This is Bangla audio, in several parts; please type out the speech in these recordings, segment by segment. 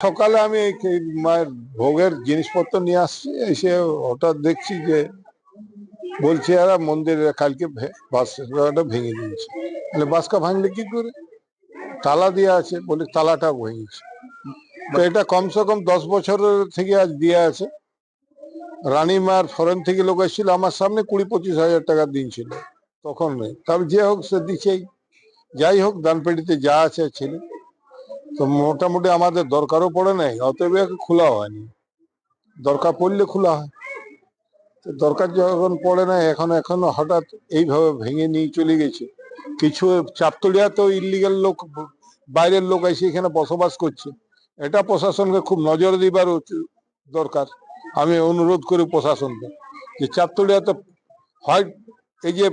সকালে আমি এই মায়ের ভোগের জিনিসপত্র নিয়ে আসছি, এসে হঠাৎ দেখছি যে বলছে এরা মন্দিরে কালকে বাসটা ভেঙে দিয়েছে। তাহলে বাসটা ভাঙলে কি করে? তালা দিয়ে আছে, বলে তালাটা ভেঙেছে। তো এটা কমসে কম 10 বছরের থেকে আজ দিয়ে আছে। রানীমার ফরেন থেকে লোক এসেছিল, আমার সামনে 20-25 হাজার টাকার দিন ছিল, তখন নেই। তবে যে হোক সে দিছেই, যাই হোক দানপেটিতে যা আছে ছেলে তো মোটামুটি আমাদের দরকারও পড়ে নাই, অতএব খোলা হয়নি। দরকার পড়লে খোলা হয়, তো দরকার যখন পড়ে না এখনো হঠাৎ এইভাবে ভেঙে নিয়ে চলে গেছে। কিছু চাপতলিয়াতেও ইলিগাল লোক, বাইরের লোক এসে এখানে বসবাস করছে। এটা প্রশাসনকে খুব নজর দিবার দরকার। আমি অনুরোধ করি প্রশাসনকে যে চাপতলিয়াতে হয় এই যে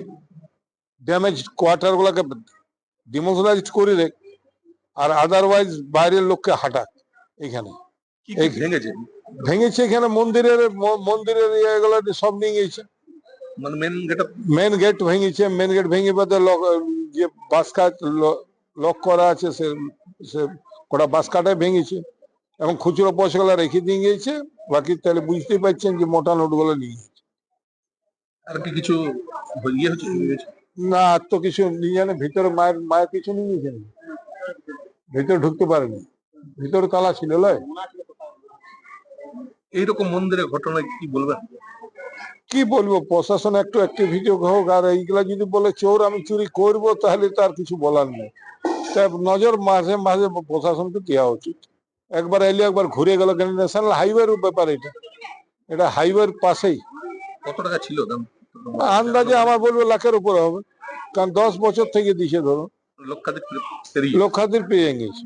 ড্যামেজ কোয়ার্টার গুলাকে ডিমোশনাইজ করে দেখ, আর আদারওয়াইজ বাইরের লোককে হাঁটাক। এখানে ভেঙেছে এখানে মন্দিরের ইয়েগুলো সব নিয়ে গেছে। মানে মেন গেট ভেঙেছে, মেন গেট ভেঙে বাদে যে বাস কাট লক করা আছে সে গোটা বাস কাটায় ভেঙেছে, এবং খুচরো পয়সাগুলো রেখে দিয়ে গিয়েছে। বাকি তাহলে বুঝতেই পারছেন যে মোটা নোটগুলো নিয়ে গেছে। আর কি কিছু না, আর তো কিছু নিয়ে জানে। ভিতরে মায়ের কিছু নিয়ে গেছেন, ভিতরে ঢুকতে পারেনি, ভিতরে তালা ছিল। এইরকম মন্দিরের ঘটনা কি বলবেন? কি বলবো, প্রশাসন একটু অ্যাক্টিভিটি হোক। আর এইগুলা যদি বলে চোর আমি চুরি করবো, তাহলে তার কিছু বলার নেই। নজর মাঝে মাঝে প্রশাসনকে দেওয়া উচিত। একবার এলে একবার ঘুরে গেল, ন্যাশনাল হাইওয়ের ব্যাপার। এটা হাইওয়ের পাশেই। কত টাকা ছিল দাম? আন্দাজে আমার বলবো লাখের উপরে হবে, কারণ 10 বছর থেকে দিছে, ধরো লক্ষাধিক পেয়ে গেছে।